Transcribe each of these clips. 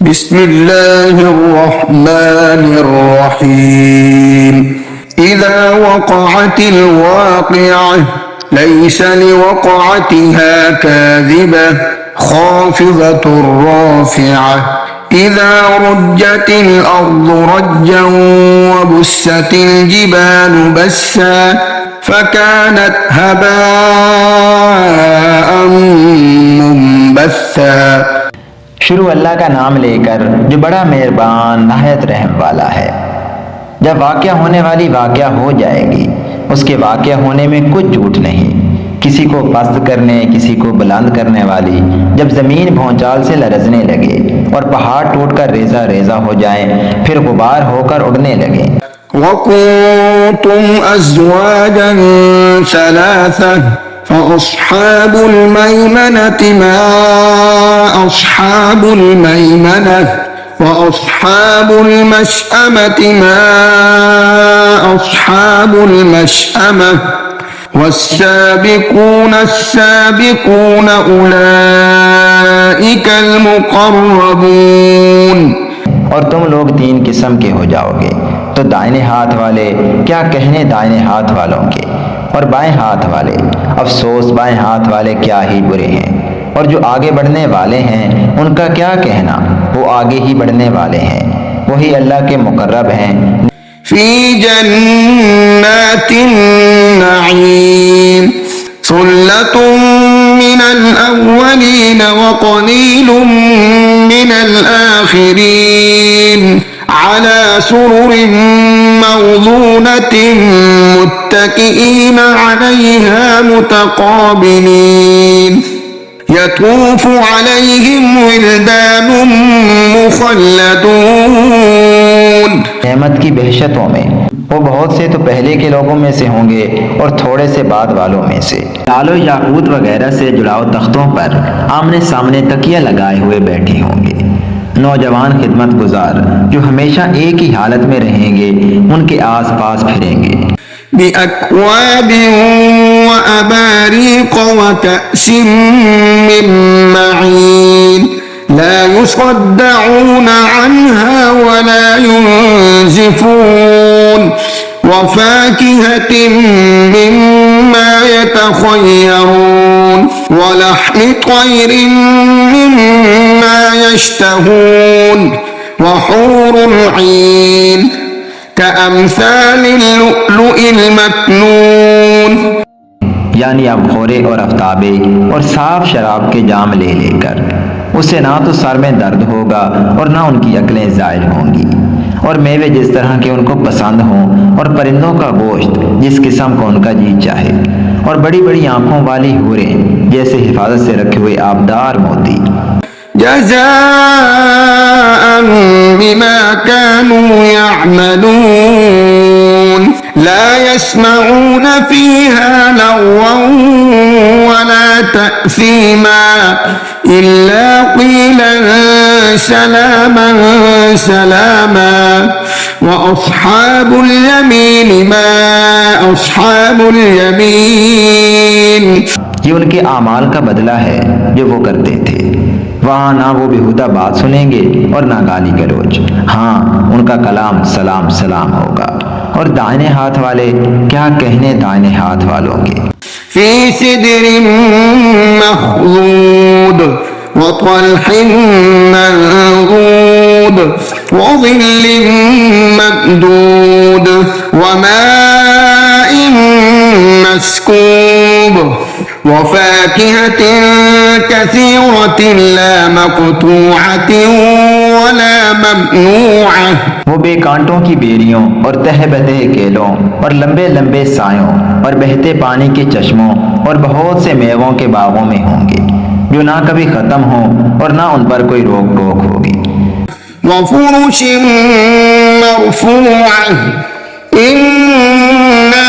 बिस्मिल्लाहिर्रहमानिर्रहीम। इज़ा वक़अतिल वाक़िअह लैस लिवक़अतिहा काज़िबह ख़ाफ़िज़तुर राफ़िअह। इज़ा रुज्जतिल अर्ज़ु रज्जन वबुस्सतिल जिबालु बस्सा फ़कानत हबाअन मुंबस्सा। शुरू अल्लाह का नाम लेकर जो बड़ा मेहरबान नहायत रहम वाला है। जब वाक़या होने वाली वाक़या हो जाएगी, उसके वाक़या होने में कुछ झूठ नहीं। किसी को पस्त करने, किसी को बुलंद करने वाली जब ज़मीन भौचाल से लरज़ने लगे और पहाड़ टूटकर रेज़ा रेज़ा हो जाए, फिर गुबार होकर उड़ने लगे। वकुंतुम अज़वाजन सलासा फ़अस्हाबुल मैमनति मा अस्हाबुल मैमनह वअस्हाबुल मशअमति मा अस्हाबुल मशअमह वस्साबिकून अस्साबिकून उलाइकल मुक़र्रबून। और तुम लोग तीन किस्म के हो जाओगे, तो दाहिने हाथ वाले क्या कहने दाहिने हाथ वालों के, और बाएं हाथ वाले अफसोस बाएं हाथ वाले क्या ही बुरे हैं। और जो आगे बढ़ने वाले हैं उनका क्या कहना, वो आगे ही बढ़ने वाले हैं, वही अल्लाह के मुकर्रब हैं। फी जन्नातिन नईम सुल्लतुम मिनल अव्वलीन व क़लीलुम मिनल आखिरीन अला सुरुरिन मौज़ूनतिन मुत्तकिईन अलैहा मुतक़ाबिलीन यतूफ़ु अलैहिम विल्दानुम मुख़ल्लदून। नेमत की बहशतों में वो बहुत से तो पहले के लोगों में से होंगे और थोड़े से बाद वालों में से। लालो याकूत वगैरह से जुड़ाव तख्तों पर आमने सामने तकिया लगाए हुए बैठे होंगे। नौजवान खिदमत गुजार जो हमेशा एक ही हालत में रहेंगे, उनके आस पास फिरेंगे। बिअक्वाबिन व अबारीक़ व कअसिन मिन मईन ला युसद्दऊन अन्हा व ला युनज़िफून व फाकिहतिन मिम्मा यतख़य्यरून व लहमि तयरिन मिम्मा यश्तहून व हूरुल ईन कअम्सालिल लुअलुइल मकनून। यानी अब खोरे और आफ्ताबे और साफ शराब के जाम ले लेकर उसे ना तो सर में दर्द होगा और ना उनकी अक्लें ज़ायल होंगी, और मेवे जिस तरह के उनको पसंद हों, और परिंदों का गोश्त जिस किस्म को उनका जी चाहे, और बड़ी बड़ी आंखों वाली हूरें जैसे हिफाजत से रखे हुए आबदार मोती। जज़ाअन बिमा कानू यअमलून ला यस्मऊन फीहा लग़वन वला तअसीमा इल्ला क़ीलन सलामन सलामा व अस्हाबुल यमीन मा अस्हाबुल यमीन। ये उनके आमाल का बदला है जो वो करते थे। वहाँ ना वो बेहुदा बात सुनेंगे और ना गाली गलौज। हाँ, उनका कलाम सलाम सलाम होगा। और दाहिने हाथ वाले क्या कहने दाहिने हाथ वालों के। फी सिदरिन मख़्ज़ूद व तल्हिन मंज़ूद व ज़िल्लिन ममदूद व माइन मस्कूब व फाकिहतिन कसीरतिन ला मक़तूअतिन व ला ममनूअह। वो बेकांटों की बेरियों और तह बतह केलों और लंबे लंबे सायों और बहते पानी के चश्मों और बहुत से मेवों के बागों में होंगे, जो ना कभी खत्म हो और ना उन पर कोई रोक टोक होगी। व फ़ुरुशिन मरफ़ूअह इन्ना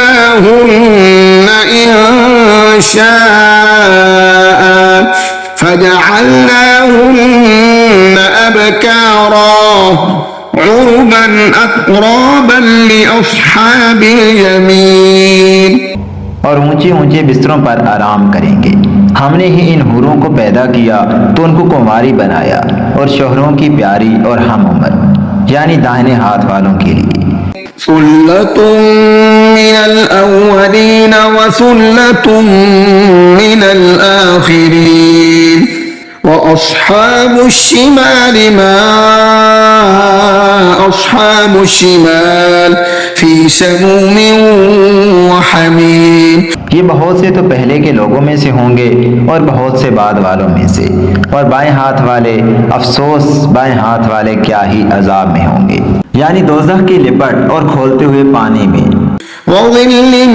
अंशअनाहुन्न इंशाअ फजअलनाहुन्न अबकारा उरुबन अतराबन लिअस्हाबिल यमीन। और ऊंचे ऊंचे बिस्तरों पर आराम करेंगे। हमने ही इन हूरों को पैदा किया तो उनको कुमारी बनाया और शोहरों की प्यारी और हम उम्र, यानी दाहिने हाथ वालों के लिए। सुल्लतुम मिनल अव्वलीन व सुल्लतुम मिनल आखिरीन व अस्हाबुश शिमाल मा अस्हाबुश शिमाल फी समूमिन व हमीम। ये बहुत से तो पहले के लोगों में से होंगे और बहुत से बाद वालों में से, और बाएं हाथ वाले अफसोस बाएं हाथ वाले क्या ही अजाब में होंगे, यानी दोज़ख की लिपट और खोलते हुए पानी में। वज़िल्लिम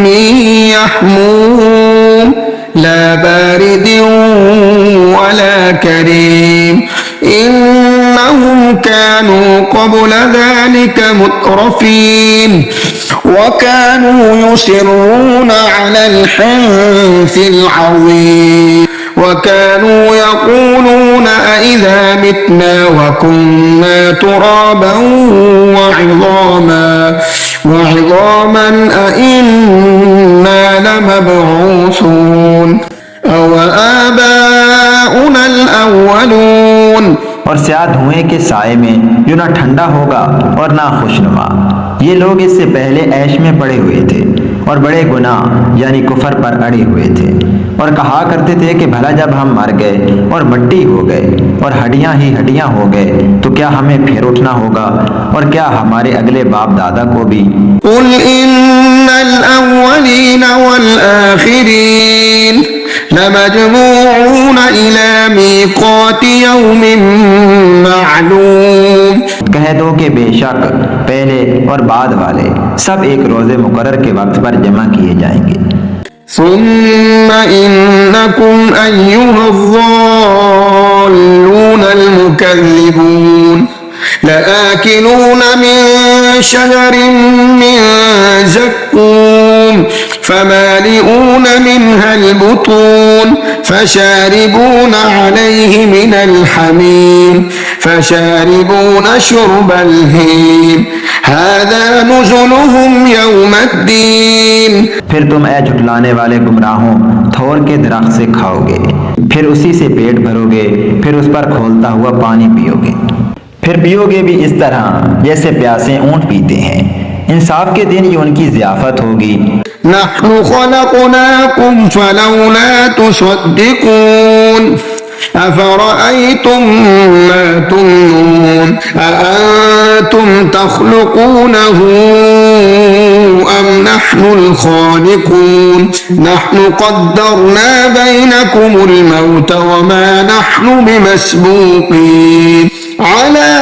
मिन यहमूम ला बारिदिन वला करीम इन्नहुम कानू क़ब्ल ज़ालिका मुत्रफीन वकानू युसिर्रून अलल हिन्सिल अज़ीम वकानू यक़ूलून अइज़ा मितना वकुन्ना तुराबन वइज़ामन अइन्ना लमबऊसून अव आबाउनल अव्वलून। और स्याह धुएं के साए में जो ना ठंडा होगा और ना खुशनुमा। ये लोग इससे पहले ऐश में पड़े हुए थे और बड़े गुनाह यानी कुफर पर अड़े हुए थे, और कहा करते थे कि भला जब हम मर गए और मिट्टी हो गए और हड्डियां ही हड्डियां हो गए तो क्या हमें फिर उठना होगा, और क्या हमारे अगले बाप दादा को भी। कुल इन्नल अव्वलीन वल आखिरीन लमजमूऊन इला मीक़ाति यौमिन मालूम। कह दो कि बेशक पहले और बाद वाले सब एक रोजे मुकर्रर के वक्त पर जमा किए जाएंगे। सुम्मा इन्नकुम अय्युहज़्ज़ाल्लूनल मुकज़्ज़िबून लआकिलून मिन शजरिन मिन ज़क्कूम फमालिऊन मिनहल बुतून फशारिबून अलैहि मिनल हमीम फशारिबून शुर्बल हीम हाज़ा नुज़ुलुहुम यौमद्दीन। फिर तुम ऐ झुटलाने वाले गुमराहों थोर के दरख्त से खाओगे, फिर उसी से पेट भरोगे, फिर उस पर खोलता हुआ पानी पियोगे, फिर पियोगे भी इस तरह जैसे प्यासे ऊंट पीते हैं। इंसाफ के दिन ये उनकी ज़ियाफत होगी। नहनु खलक़नाकुम फलौला तुसद्दिक़ून अफ़रअयतुम मा तुमनून अअंतुम तख़्लुक़ूनहु अम नहनुल ख़ालिक़ून नहनु क़द्दरना बैनकुमुल मौत वमा नहनु बिमस्बूक़ीन अला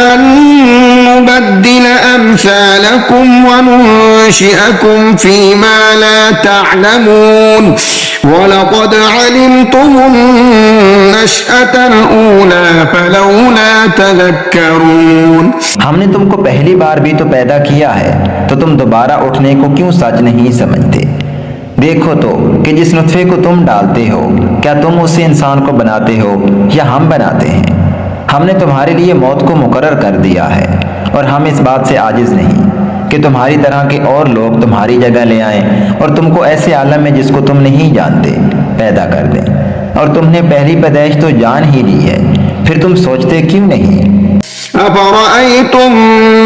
अन नुबद्दिल अम्सालकुम वनुनशिअकुम फ़ीमा ला तअलमून वलक़द अलिमतुमुन नशअतल ऊला फलौला तज़क्करून। हमने तुमको पहली बार भी तो पैदा किया है, तो तुम दोबारा उठने को क्यों सच नहीं समझते? देखो तो कि जिस नुत्फे को तुम डालते हो क्या तुम उससे इंसान को बनाते हो या हम बनाते हैं? हमने तुम्हारे लिए मौत को मुकर्रर कर दिया है, और हम इस बात से आजिज नहीं कि तुम्हारी तरह के और लोग तुम्हारी जगह ले आएं और तुमको ऐसे आलम में जिसको तुम नहीं जानते पैदा कर दें। और तुमने पहली पैदाइश तो जान ही ली है, फिर तुम सोचते क्यों नहीं? अफ़रअयतुम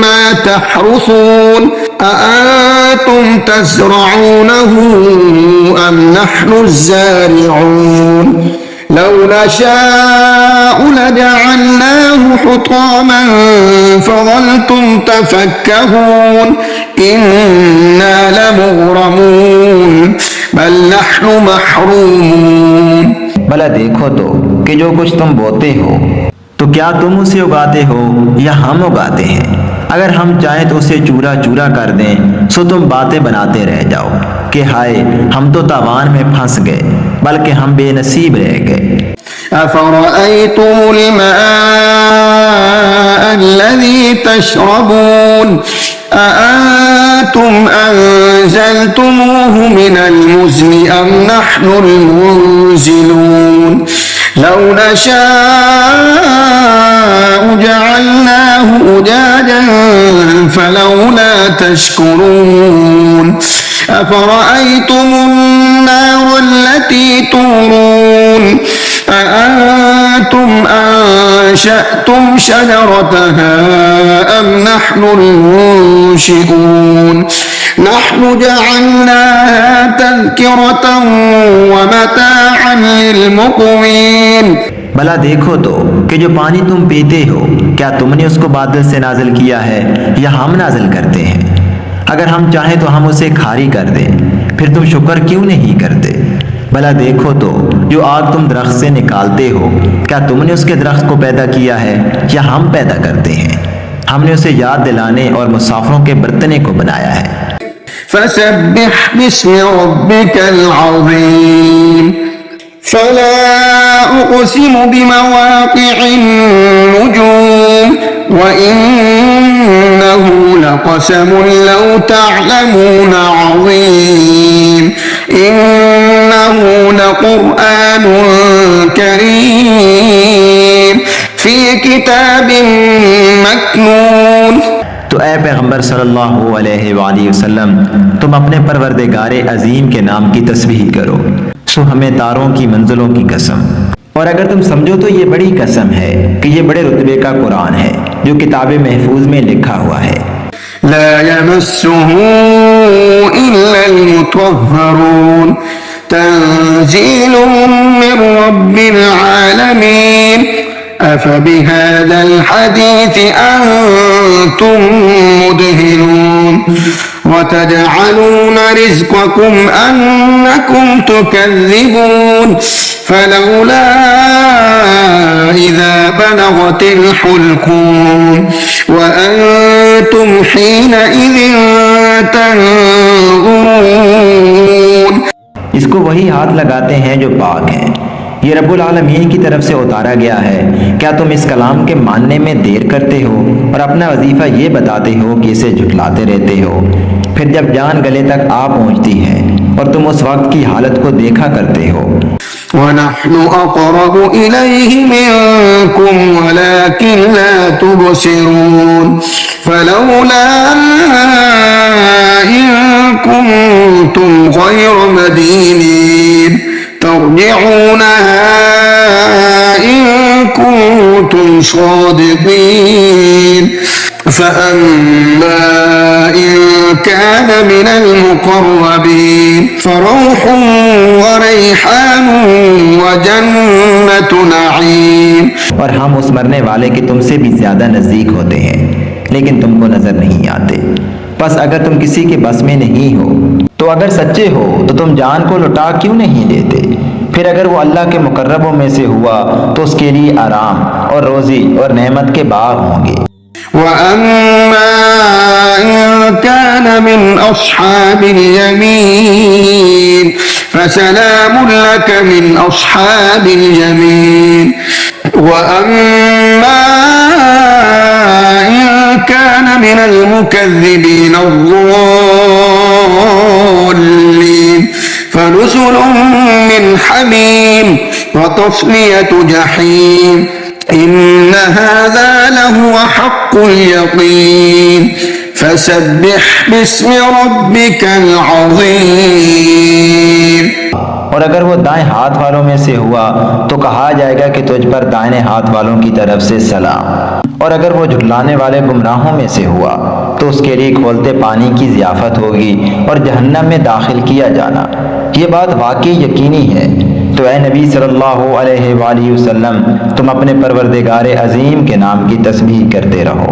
मा तहरुसून अअंतुम तज़रऊनहु अम नहनुज़्ज़ारिऊन लौ नशाअ लजअलनाहु हुतामन फज़ल्तुम तफ़क्कहून इन्ना लमुग़रमून बल नहनु महरूमून। भला देखो तो कि जो कुछ तुम बोते हो तो क्या तुम उसे उगाते हो या हम उगाते हैं? अगर हम चाहें तो उसे चूरा चूरा कर दें, सो तुम बातें बनाते रह जाओ कि हाय हम तो तावान में फंस गए, बल्कि हम बेनसीब रह गए। अफ़रअयतुमुल माअ अल्लज़ी तशरबून अअंतुम अंज़लतुमूहु मिनल मुज़्नि अम नहनुल मुनज़िलून लौ नशाअ जअलनाहु उजाजन फलौला तशकुरून अफ़रअयतुमुन नार التي تورون أأنتم أنشأتم شجرتها أم نحن المنشئون نحن جعلناها تذكرة ومتاعا للمقوين। भला देखो तो कि जो पानी तुम पीते हो क्या तुमने उसको बादल से नाजिल किया है या हम नाजिल करते हैं? अगर हम चाहें तो हम उसे खारी कर दें, फिर तुम शुक्र क्यों नहीं करते? भला देखो तो जो आग तुम दरख्त से निकालते हो क्या तुमने उसके दरख्त को पैदा किया है या हम पैदा करते हैं? हमने उसे याद दिलाने और मुसाफिरों के बरतने को बनाया है। फसब्बिह बिस्मि रब्बिकल अज़ीम फला उक़सिमु बिमवाक़िअन नुजूम व इन्नहु लक़समुन लौ तअलमून अज़ीम इन्नहु लक़ुरआनुन करीम फी किताबिन मकनून। तो ए पैगंबर सल्लल्लाहु अलैहि वसल्लम तुम अपने परवरदिगारे अजीम के नाम की तस्बीह करो, सो हमें तारों की मंजिलों की कसम। और अगर तुम समझो तो ये बड़ी कसम है कि ये बड़े रुतबे का कुरान है जो किताब महफूज में लिखा हुआ है। ला यमस्सुहु इल्लल मुतहहरून तंजीलुम मिर रब्बिल आलमीन अफबिहाज़ल हदीस अंतुम मुदहिनून वतजअलून रिज़्क़कुम अन्नकुम तुकज़्ज़िबून फलौला इज़ा बलगतिल हुल्क़ूम वअंतुम हीनइज़िन तंज़ुरून। इसको वही हाथ लगाते हैं जो पाक हैं, ये रब्बुल आलमीन की तरफ से उतारा गया है। क्या तुम इस कलाम के मानने में देर करते हो और अपना वजीफा ये बताते हो कि इसे झुठलाते रहते हो? फिर जब जान गले तक आ पहुंचती है और तुम उस वक्त की हालत को देखा करते हो। वनहनु अक़रबु इलैहि मिनकुम वलाकिन ला तुबसिरून फलौला इन कुंतुम गैर मदीनीन तर्जिऊनहा इन कुंतुम सादिकीन फअम्मा इन कान मिनल मुक़र्रबीन फरौह व रैहान व जन्नतु नईम। और हम उस मरने वाले के तुमसे भी ज्यादा नजदीक होते हैं लेकिन तुमको नजर नहीं आते। बस अगर तुम किसी के बस में नहीं हो तो अगर सच्चे हो तो तुम जान को लुटा क्यों नहीं देते? फिर अगर वो अल्लाह के मुकर्रबों में से हुआ तो उसके लिए आराम और रोजी और नेमत के बाग होंगे। वअम्मा इन कान मिन अस्हाबिल यमीन फसलामुन लक मिन अस्हाबिल यमीन वअम्मा इन कान मिनल मुकज़्ज़िबीन अज़्ज़ालिमीन फनुज़ुलुम मिन हमीम व तस्लियतु जहीम इन्न हाज़ा लहुव हक़्क़ुल यक़ीन फसब्बिह बिस्मि रब्बिकल अज़ीम। और अगर वो दाएं हाथ वालों में से हुआ तो कहा जाएगा कि तुझ पर दाहिने हाथ वालों की तरफ से सलाम। और अगर वो झुठलाने वाले गुमराहों में से हुआ तो उसके लिए खोलते पानी की ज़ियाफ़त होगी और जहन्नम में दाखिल किया जाना। ये बात वाकई यकीनी है। तो ए नबी सल्लल्लाहु अलैहि वसल्लम तुम अपने परवरदिगार अजीम के नाम की तस्बीह करते रहो।